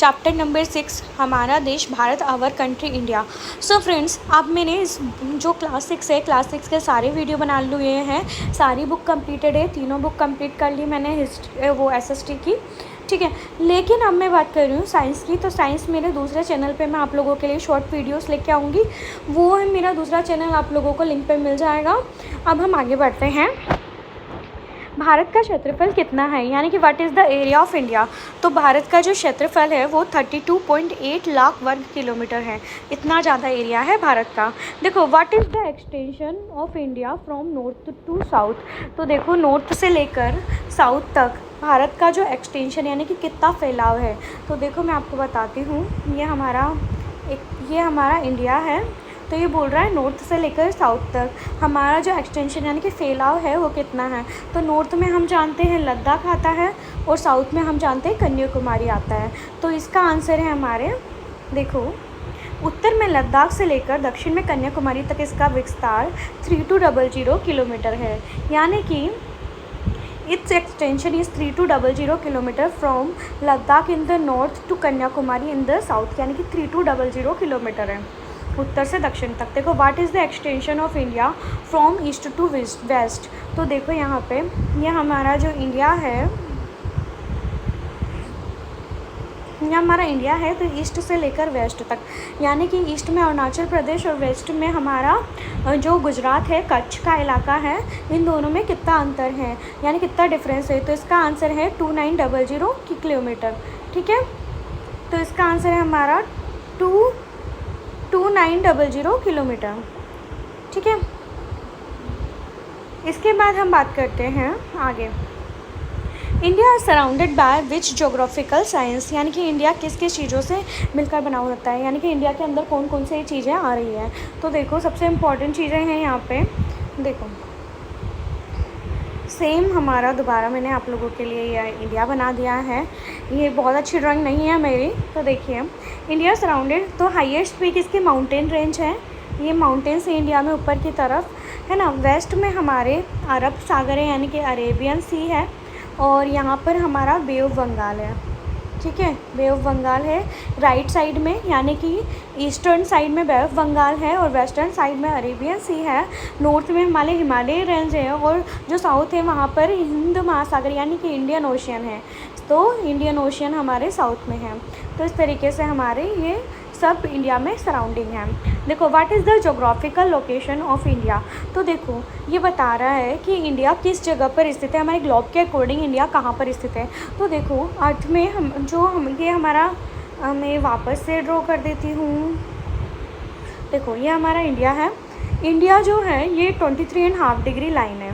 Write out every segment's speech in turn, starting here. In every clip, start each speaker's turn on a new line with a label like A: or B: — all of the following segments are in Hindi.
A: चैप्टर नंबर 6 हमारा देश Bharat our country India. So friends, अब मैंने इस जो क्लास 6 है, क्लास 6 के सारे वीडियो बना लिए हैं, सारी बुक कंप्लीटेड है, तीनों बुक कंप्लीट कर ली मैंने हिस्ट्री वो एसएसटी की, ठीक है। लेकिन अब मैं बात कर रही हूँ साइंस की। तो साइंस मेरे दूसरे चैनल पे मैं आप लोगों के लिए शॉर्ट वीडियोस लेके आऊँगी, वो है मेरा दूसरा चैनल, आप लोगों को लिंक पे मिल जाएगा। अब हम आगे बढ़ते हैं। भारत का क्षेत्रफल कितना है, यानी कि what is the area of India. तो भारत का जो क्षेत्रफल है वो 32.8 लाख वर्ग किलोमीटर है। इतना ज़्यादा एरिया है भारत का। देखो, what is the extension of India from north to south. तो देखो, नॉर्थ से लेकर साउथ तक भारत का जो एक्सटेंशन यानी कि कितना फैलाव है, तो देखो मैं आपको बताती हूँ। ये हमारा इंडिया है। तो ये बोल रहा है नॉर्थ से लेकर साउथ तक हमारा जो एक्सटेंशन यानी कि फैलाव है वो कितना है। तो नॉर्थ में हम जानते हैं लद्दाख आता है, और साउथ में हम जानते हैं कन्याकुमारी आता है। तो इसका आंसर है हमारे, देखो, उत्तर में लद्दाख से लेकर दक्षिण में कन्याकुमारी तक इसका विस्तार 3200 किलोमीटर है। यानी कि it's extension is 3200 kilometre from Ladakh in the north to Kanyakumari in the south, यानी कि 3200 किलोमीटर है उत्तर से दक्षिण तक। देखो, what is the extension of India from east to west. तो देखो यहाँ पे ये हमारा जो इंडिया है, ये हमारा इंडिया है, तो ईस्ट से लेकर वेस्ट तक, यानी कि ईस्ट में अरुणाचल प्रदेश और वेस्ट में हमारा जो गुजरात है, कच्छ का इलाका है, इन दोनों में कितना अंतर है यानी कितना डिफरेंस है। तो इसका आंसर है 2900 किलोमीटर, ठीक है। तो इसका आंसर है हमारा 2900 किलोमीटर, ठीक है। इसके बाद हम बात करते हैं आगे। India is surrounded by which geographical science, यानी कि इंडिया किस किस चीज़ों से मिलकर बना होता है, यानी कि इंडिया के अंदर कौन कौन सी चीज़ें आ रही हैं। तो देखो, सबसे इम्पॉर्टेंट चीज़ें हैं यहाँ पे। देखो, सेम हमारा दोबारा मैंने आप लोगों के लिए ये इंडिया बना दिया है। ये बहुत अच्छी ड्राइंग नहीं है मेरी। तो देखिए, इंडिया सराउंडेड, तो हाईएस्ट पीक इसकी माउंटेन रेंज है, ये माउंटेन्स है इंडिया में ऊपर की तरफ, है ना। वेस्ट में हमारे अरब सागर है, यानी कि अरेबियन सी है, और यहाँ पर हमारा बे ऑफ बंगाल है, ठीक है। बे ऑफ बंगाल है राइट साइड में, यानी कि ईस्टर्न साइड में बे ऑफ बंगाल है और वेस्टर्न साइड में अरेबियन सी है। नॉर्थ में हमारे हिमालय रेंज है, और जो साउथ है वहाँ पर हिंद महासागर यानी कि इंडियन ओशियन है। तो इंडियन ओशियन हमारे साउथ में है। तो इस तरीके से हमारे ये सब इंडिया में सराउंडिंग है। देखो, what is the geographical location of India. तो देखो, ये बता रहा है कि इंडिया किस जगह पर स्थित है, हमारे ग्लोब के अकॉर्डिंग इंडिया कहाँ पर स्थित है। तो देखो, अर्थ में ये हमारा, मैं वापस से ड्रॉ कर देती हूँ। देखो, ये हमारा इंडिया है। इंडिया जो है ये 23.5 डिग्री लाइन है,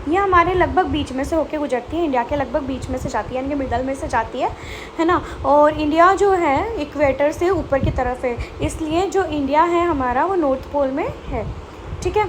A: ये हमारे लगभग बीच में से होके गुजरती है, इंडिया के लगभग बीच में से जाती है, यानी कि मिडल में से जाती है ना। और इंडिया जो है इक्वेटर से ऊपर की तरफ है, इसलिए जो इंडिया है हमारा वो नॉर्थ पोल में है, ठीक है।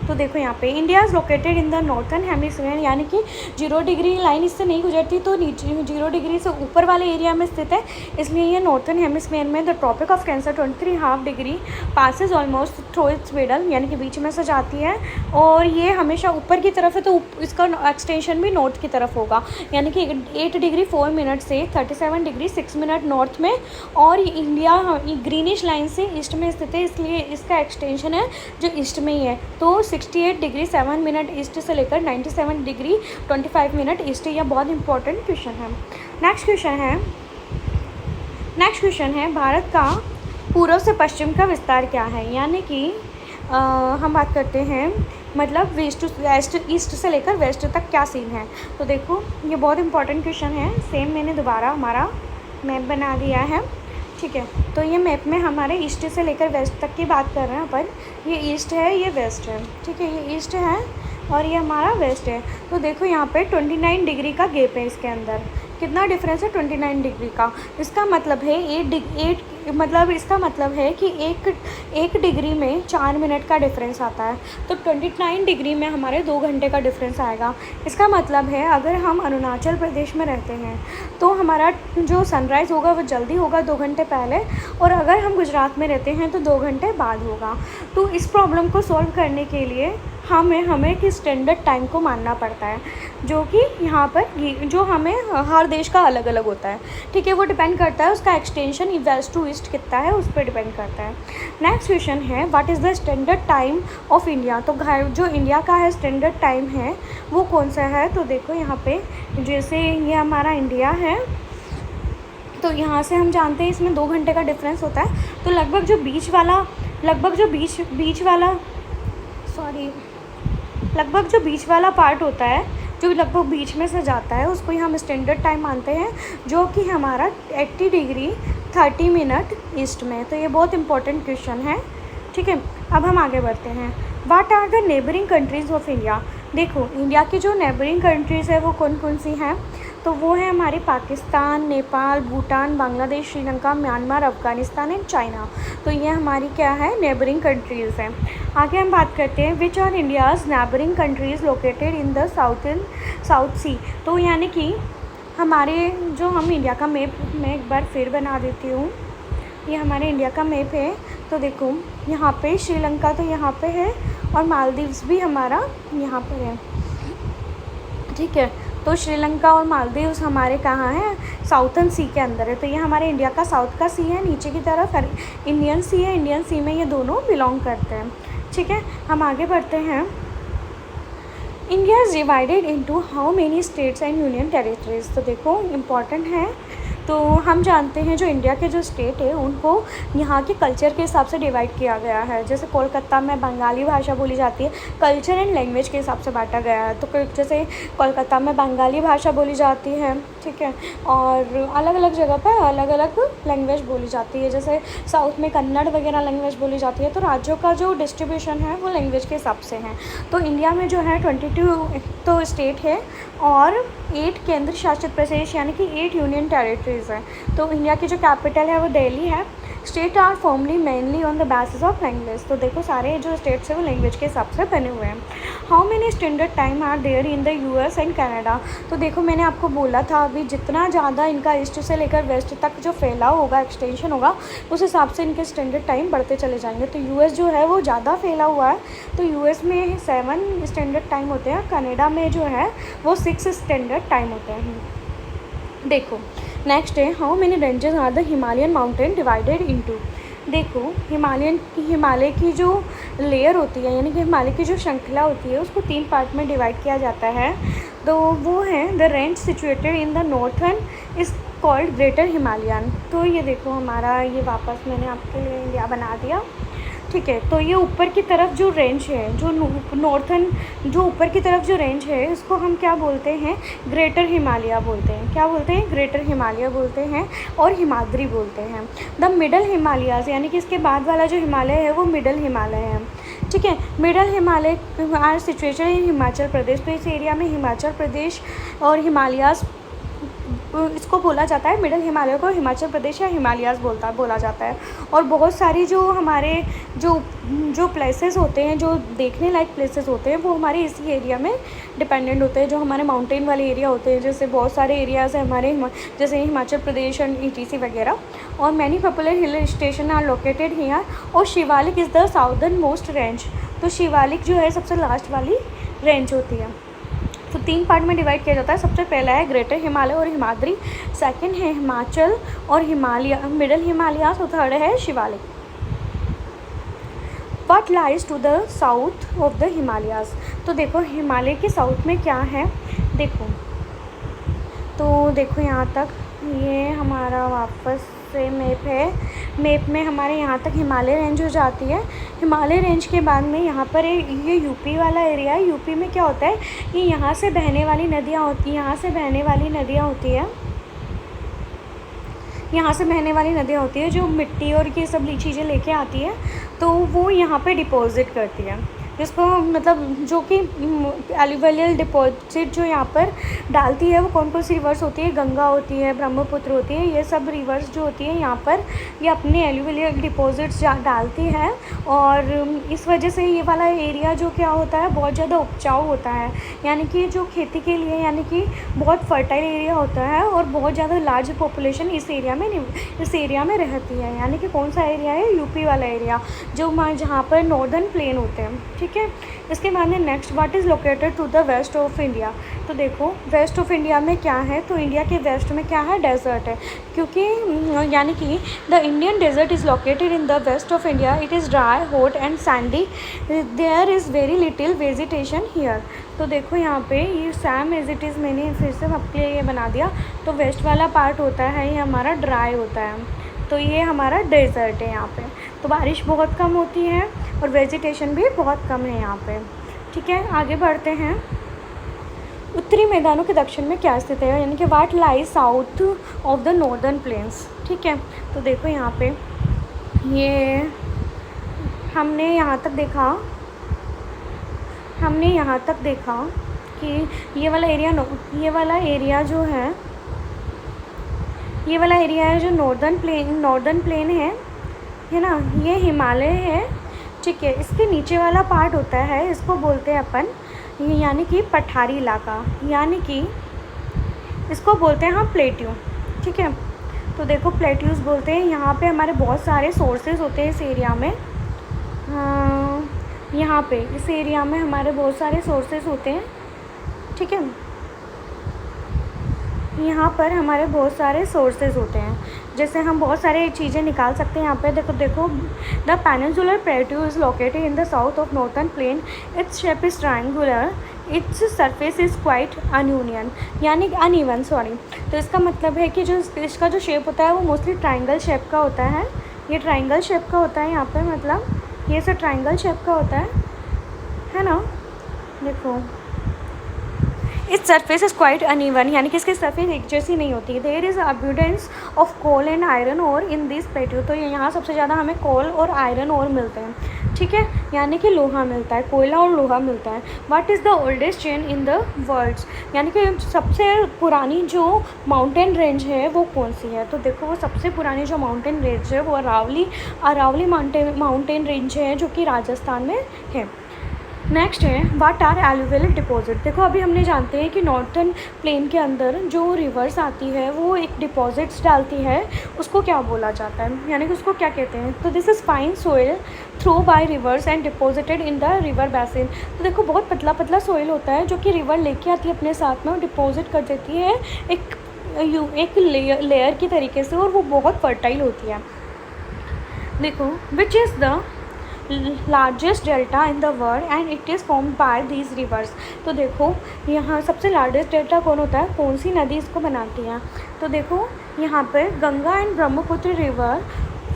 A: तो देखो यहाँ पे India is located in the northern hemisphere, यानी कि 0 डिग्री लाइन इससे नहीं गुजरती, तो नीचे 0 डिग्री से ऊपर वाले एरिया में स्थित है, इसलिए ये नॉर्थन हेमिस्फीयर में। The tropic of cancer 23.5 degree passes almost through its middle, यानी कि बीच में से जाती है, और ये हमेशा ऊपर की तरफ है, तो इसका एक्सटेंशन भी नॉर्थ की तरफ होगा, यानी कि 8 डिग्री 4 मिनट से 37 डिग्री 6 मिनट नॉर्थ में। और इंडिया ग्रीनिश लाइन से ईस्ट में स्थित है, इसलिए इसका एक्सटेंशन है जो ईस्ट में ही है। तो 68 डिग्री 7 मिनट ईस्ट से लेकर 97 डिग्री 25 मिनट ईस्ट। यह बहुत इंपॉर्टेंट क्वेश्चन है। नेक्स्ट क्वेश्चन है भारत का पूर्व से पश्चिम का विस्तार क्या है, यानी कि हम बात करते हैं मतलब वेस्ट टू वेस्ट, ईस्ट से लेकर वेस्ट तक क्या सीन है। तो देखो, ये बहुत इंपॉर्टेंट क्वेश्चन है। सेम मैंने दोबारा हमारा मैप बना दिया है, ठीक है। तो ये मैप में हमारे ईस्ट से लेकर वेस्ट तक की बात कर रहे हैं अपन। ये ईस्ट है, ये वेस्ट है, ठीक है। ये ईस्ट है और ये हमारा वेस्ट है। तो देखो, यहाँ पे 29 डिग्री का गैप है इसके अंदर। कितना डिफरेंस है 29 डिग्री का। इसका मतलब है इसका मतलब है कि एक डिग्री में 4 मिनट का डिफरेंस आता है। तो 29 डिग्री में हमारे 2 घंटे का डिफरेंस आएगा। इसका मतलब है अगर हम अरुणाचल प्रदेश में रहते हैं तो हमारा जो सनराइज़ होगा वो जल्दी होगा 2 घंटे पहले, और अगर हम गुजरात में रहते हैं तो 2 घंटे बाद होगा। तो इस प्रॉब्लम को सॉल्व करने के लिए हमें हमें एक स्टैंडर्ड टाइम को मानना पड़ता है, जो कि यहाँ पर जो हमें हर देश का अलग अलग होता है, ठीक है। वो डिपेंड करता है उसका एक्सटेंशन वेस्ट टू ईस्ट कितना है, उस पर डिपेंड करता है। नेक्स्ट क्वेश्चन है what is the standard time of India. तो जो इंडिया का है स्टैंडर्ड टाइम है वो कौन सा है। तो देखो यहाँ पे जैसे ये हमारा इंडिया है, तो यहाँ से हम जानते हैं इसमें 2 घंटे का डिफरेंस होता है। तो लगभग जो बीच वाला पार्ट होता है, जो लगभग बीच में से जाता है, उसको ही हम स्टैंडर्ड टाइम मानते हैं, जो कि हमारा 80 डिग्री 30 मिनट ईस्ट में। तो ये बहुत इंपॉर्टेंट क्वेश्चन है, ठीक है। अब हम आगे बढ़ते हैं। What are the neighbouring countries of India. देखो इंडिया की जो नेबरिंग कंट्रीज़ है वो कौन कौन सी हैं। तो वो है हमारे Pakistan, Nepal, Bhutan, Bangladesh, Sri Lanka, Myanmar, Afghanistan and China. तो ये हमारी क्या है, नेबरिंग कंट्रीज़ हैं। आगे हम बात करते हैं which are India's neighbouring countries located in the south sea. तो यानी कि हमारे जो हम इंडिया का मैप मैं एक बार फिर बना देती हूँ। ये हमारे इंडिया का मैप है। तो देखो यहाँ पे श्रीलंका तो यहाँ पे है और मालदीव्स भी हमारा यहाँ पर है, ठीक है। तो श्रीलंका और मालदीव्स हमारे कहाँ हैं, साउथर्न सी के अंदर है। तो ये हमारे इंडिया का साउथ का सी है, नीचे की तरफ इंडियन सी है। इंडियन सी में ये दोनों बिलोंग करते हैं, ठीक है। हम आगे बढ़ते हैं। India is divided into how many states and union territories. तो देखो इम्पॉर्टेंट है। तो हम जानते हैं जो इंडिया के जो स्टेट है उनको यहाँ के कल्चर के हिसाब से डिवाइड किया गया है। जैसे कोलकाता में बंगाली भाषा बोली जाती है, कल्चर एंड लैंग्वेज के हिसाब से बांटा गया है। तो जैसे कोलकाता में बंगाली भाषा बोली जाती है, ठीक है, और अलग अलग जगह पर अलग अलग लैंग्वेज बोली जाती है। जैसे साउथ में कन्नड़ वगैरह लैंग्वेज बोली जाती है। तो राज्यों का जो डिस्ट्रीब्यूशन है वो लैंग्वेज के हिसाब से है। तो इंडिया में जो है 22 तो स्टेट है और 8 केंद्र शासित प्रदेश यानी कि 8 यूनियन टेरिटरीज हैं। तो इंडिया की जो कैपिटल है वो दिल्ली है। State are formally mainly on the basis of language. तो देखो सारे जो स्टेट्स हैं वो लैंग्वेज के हिसाब से बने हुए हैं। How many standard time are there in the US and Canada. तो देखो मैंने आपको बोला था अभी जितना ज़्यादा इनका ईस्ट से लेकर वेस्ट तक जो फैलाव होगा, एक्सटेंशन होगा, उस हिसाब से इनके स्टैंडर्ड टाइम बढ़ते चले जाएंगे। तो यूएस जो है वो ज़्यादा फैला हुआ है, तो यूएस में 7 स्टैंडर्ड टाइम होते हैं, कनाडा में जो है वो 6 स्टैंडर्ड टाइम होते हैं। देखो नेक्स्ट है how many ranges are the Himalayan mountain divided into. देखो हिमालय की जो लेयर होती है यानी कि हिमालय की जो श्रृंखला होती है उसको 3 पार्ट में डिवाइड किया जाता है। तो वो है the range situated in the northern is called greater Himalayan. तो ये देखो हमारा ये वापस मैंने आपके लिए इंडिया बना दिया, ठीक है। तो ये ऊपर की तरफ जो रेंज है, जो नॉर्थर्न जो ऊपर की तरफ जो रेंज है उसको हम क्या बोलते हैं, ग्रेटर हिमालय बोलते हैं। क्या बोलते हैं, ग्रेटर हिमालय बोलते हैं और हिमाद्री बोलते हैं। द मिडल हिमालयाज़ यानी कि इसके बाद वाला जो हिमालय है वो मिडल हिमालय है, ठीक है। Middle Himalaya are situation in Himachal Pradesh. तो इस एरिया में हिमाचल प्रदेश और हिमालयाज़ इसको बोला जाता है। मिडल हिमालय को हिमाचल प्रदेश या हिमालयाज़ बोला जाता है। और बहुत सारी जो हमारे जो प्लेसेस होते हैं, जो देखने लायक प्लेसेस होते हैं, वो हमारे इसी एरिया में डिपेंडेंट होते हैं। जो हमारे माउंटेन वाले एरिया होते हैं, जैसे बहुत सारे एरियाज़ हैं हमारे जैसे हिमाचल प्रदेश एंड ETC वगैरह। और many popular hill station are located here. और Shivalik is the southern most range. तो शिवालिक जो है सबसे लास्ट वाली रेंज होती है। तो 3 पार्ट में डिवाइड किया जाता है। सबसे पहला है ग्रेटर हिमालय और हिमाद्री, सेकंड है हिमाचल और हिमालय मिडल हिमालयाज़ और थर्ड है Shivalik. What lies to the south of the Himalayas. तो देखो हिमालय के साउथ में क्या है, देखो यहाँ तक ये हमारा वापस से मैप है। मैप में हमारे यहाँ तक हिमालय रेंज हो जाती है। हिमालय रेंज के बाद में यहाँ पर ये यूपी वाला एरिया है। यूपी में क्या होता है कि यहाँ से बहने वाली नदियाँ होती हैं, यहाँ से बहने वाली नदियाँ होती है जो मिट्टी और ये सब चीज़ें लेके आती है, तो वो यहाँ पे डिपॉजिट करती है। जिसको मतलब जो कि एलुवियल डिपॉजिट जो यहाँ पर डालती है वो कौन कौन सी रिवर्स होती है, गंगा होती है, ब्रह्मपुत्र होती है, ये सब रिवर्स जो होती है यहाँ पर ये अपने एलुवियल डिपॉजिट्स डालती है। और इस वजह से ये वाला एरिया जो क्या होता है बहुत ज़्यादा उपजाऊ होता है, यानी कि जो खेती के लिए यानी कि बहुत फर्टाइल एरिया होता है और बहुत ज़्यादा लार्ज पॉपुलेशन इस एरिया में रहती है। यानी कि कौन सा एरिया है, यूपी वाला एरिया जो जहाँ पर नॉर्दर्न प्लेन होते हैं, ठीक है। इसके बाद में next, what is located to the west of India. तो देखो वेस्ट ऑफ इंडिया में क्या है, तो इंडिया के वेस्ट में क्या है, डेजर्ट है, क्योंकि यानी कि the Indian desert is located in the west of India. It is dry, hot and sandy, there is very little vegetation here. तो देखो यहाँ पे ये सेम एज इट इज़ मैंने फिर से आपके लिए ये बना दिया। तो वेस्ट वाला पार्ट होता है ये हमारा ड्राई होता है, तो ये हमारा डेजर्ट है यहाँ पे। तो बारिश बहुत कम होती है और वेजिटेशन भी बहुत कम है यहाँ पे, ठीक है। आगे बढ़ते हैं। उत्तरी मैदानों के दक्षिण में क्या स्थित है, यानी कि what lies south of the northern plains, ठीक है। तो देखो यहाँ पे ये हमने यहाँ तक देखा कि ये वाला एरिया जो नॉर्दर्न प्लेन है ना, ये हिमालय है, ठीक है। इसके नीचे वाला पार्ट होता है, इसको बोलते हैं अपन यानी कि पठारी इलाका, यानी कि इसको बोलते हैं हम प्लेट्यू, ठीक है। तो देखो प्लेट्यूज बोलते हैं। यहाँ पे हमारे बहुत सारे सोर्सेज होते हैं इस एरिया में। यहाँ पे इस एरिया में हमारे बहुत सारे सोर्सेज होते हैं, ठीक है। यहाँ पर हमारे बहुत सारे सोर्सेज होते हैं, जैसे हम बहुत सारे चीज़ें निकाल सकते हैं यहाँ पे। देखो the peninsular plateau is located in the south of northern plain, its shape is triangular, its surface is quite uneven sorry. तो इसका मतलब है कि जो इसका जो शेप होता है वो मोस्टली ट्रायंगल शेप का होता है। ये ट्रायंगल शेप का होता है यहाँ पे, मतलब ये सब ट्रायंगल शेप का होता है ना। देखो इस सरफेस इज़ क्वाइट अनइवन, यानी कि इसकी सरफेस एक जैसी नहीं होती। There is abundance of coal and iron ore in this plateau. तो यहाँ सबसे ज़्यादा हमें कोल और आयरन ओर मिलते हैं, ठीक है, यानी कि लोहा मिलता है, कोयला और लोहा मिलता है। What is the oldest chain in the world, यानी कि सबसे पुरानी जो माउंटेन रेंज है वो कौन सी है। तो देखो वो सबसे पुरानी जो माउंटेन रेंज है वो अरावली माउंटेन रेंज है, जो कि राजस्थान में है। नेक्स्ट है वाट आर एलुवियल डिपॉजिट। देखो अभी हमने जानते हैं कि नॉर्थर्न प्लेन के अंदर जो रिवर्स आती है वो एक डिपॉजिट्स डालती है, उसको क्या बोला जाता है, यानी कि उसको क्या कहते हैं। तो this is fine soil throw by rivers and deposited in the river basin. तो देखो बहुत पतला पतला सोइल होता है जो कि रिवर लेके आती है अपने साथ में और डिपॉजिट कर देती है एक लेयर की तरीके से, और वो बहुत फर्टाइल होती है। देखो which is the largest delta in the world and it is formed by these rivers. तो देखो यहाँ सबसे लार्जेस्ट डेल्टा कौन होता है, कौन सी नदी इसको बनाती है। तो देखो यहाँ पर Ganga and Brahmaputra river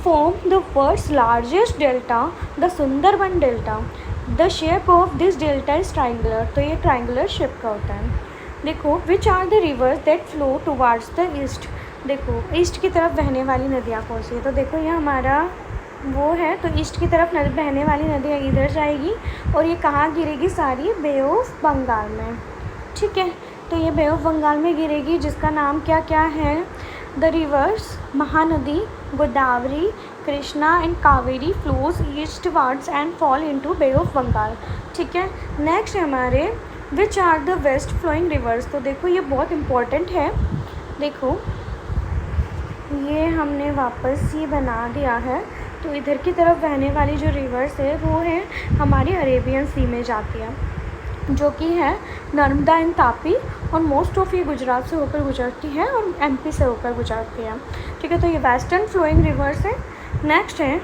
A: form the world's largest delta, the Sundarban delta. The shape of this delta is triangular. तो ये ट्राइंगुलर शेप का होता है। देखो which are the rivers that flow towards the east. देखो ईस्ट की तरफ बहने वाली नदियाँ कौन सी है। तो देखो ये हमारा वो है, तो ईस्ट की तरफ बहने वाली नदियाँ इधर जाएगी और ये कहाँ गिरेगी, सारी बे ऑफ बंगाल में, ठीक है। तो ये बे ऑफ बंगाल में गिरेगी, जिसका नाम क्या क्या है, the rivers Mahanadi, Godavari, Krishna and Kaveri flows eastwards and fall into bay of Bengal, ठीक है। नेक्स्ट है हमारे which are the west flowing rivers. तो देखो ये बहुत इम्पोर्टेंट है। देखो ये हमने वापस ये बना दिया है। तो इधर की तरफ बहने वाली जो रिवर्स है वो है हमारी अरेबियन सी में जाती है, जो कि है नर्मदा एंड तापी, और मोस्ट ऑफ ये गुजरात से होकर गुजरती है और एमपी से होकर गुजरती है, ठीक है। तो ये वेस्टर्न फ्लोइंग रिवर्स है। नेक्स्ट है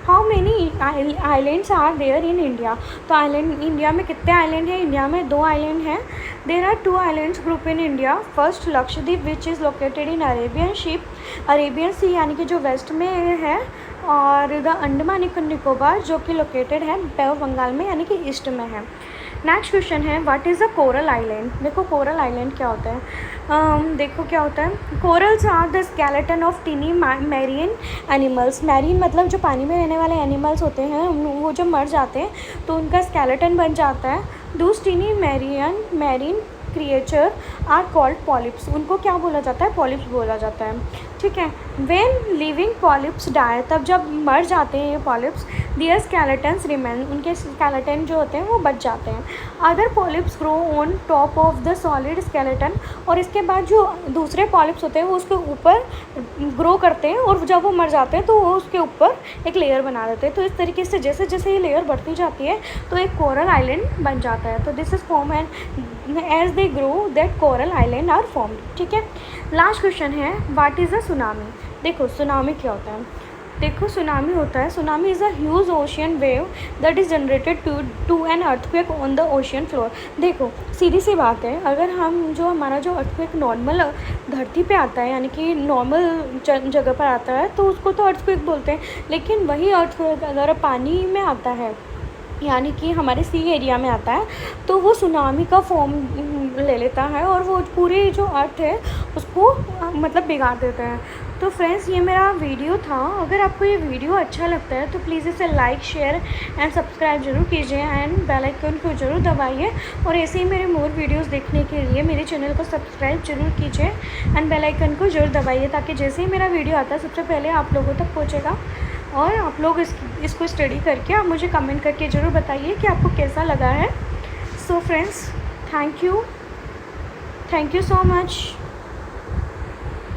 A: how many islands are there in India. तो आइलैंड इंडिया में कितने आइलैंड हैं, इंडिया में 2 आइलैंड हैं। There are 2 islands group in India. First Lakshadweep which is located in Arabian sea, यानी कि जो वेस्ट में है, और द अंडमान निकोबार जो कि लोकेटेड है बे ऑफ बंगाल में, यानी कि ईस्ट में है। नेक्स्ट क्वेश्चन है what is a coral island. देखो कोरल आइलैंड क्या होता है। देखो क्या होता है, corals are the skeleton of tiny marine animals. Marine मतलब जो पानी में रहने वाले एनिमल्स होते हैं, वो जब मर जाते हैं तो उनका स्केलेटन बन जाता है। Those tiny marine creature are called polyps, उनको क्या बोला जाता है, पॉलिप्स बोला जाता है, ठीक है। व्हेन लिविंग पॉलिप्स डाई, तब जब मर जाते हैं ये पॉलिप्स, दियर स्केलेटन्स रिमेन, उनके स्केलेटन जो होते हैं वो बच जाते हैं। Other polyps grow on top of the solid skeleton, और इसके बाद जो दूसरे पॉलिप्स होते हैं वो उसके ऊपर ग्रो करते हैं, और जब वो मर जाते हैं तो वो उसके ऊपर एक लेयर बना देते हैं। तो इस तरीके से जैसे जैसे ये लेयर बढ़ती जाती है तो एक कोरल आइलैंड बन जाता है। तो this is form and as they grow that coral island are form, ठीक है। लास्ट क्वेश्चन है, व्हाट इज़ अ सुनामी। देखो सुनामी क्या होता है, देखो सुनामी होता है, tsunami is a huge ocean wave that is generated to an earthquake on the ocean floor. देखो सीधी सी बात है, अगर हम जो हमारा जो अर्थक्वेक नॉर्मल धरती पे आता है, यानी कि नॉर्मल जगह पर आता है, तो उसको तो अर्थक्वेक बोलते हैं। लेकिन वही अर्थक्वेक अगर पानी में आता है, यानी कि हमारे सी एरिया में आता है, तो वो सुनामी का फॉर्म ले लेता है, और वो पूरे जो अर्थ है उसको मतलब बिगाड़ देता है। तो फ्रेंड्स ये मेरा वीडियो था, अगर आपको ये वीडियो अच्छा लगता है तो प्लीज़ इसे लाइक शेयर एंड सब्सक्राइब जरूर कीजिए, एंड बेल आइकन को ज़रूर दबाइए, और ऐसे ही मेरे मोर वीडियोस देखने के लिए मेरे चैनल को सब्सक्राइब जरूर कीजिए एंड बेल आइकन को जरूर दबाइए, ताकि जैसे ही मेरा वीडियो आता है सबसे पहले आप लोगों तक पहुँचेगा। और आप लोग इसको स्टडी करके आप मुझे कमेंट करके ज़रूर बताइए कि आपको कैसा लगा है। So friends thank you so much.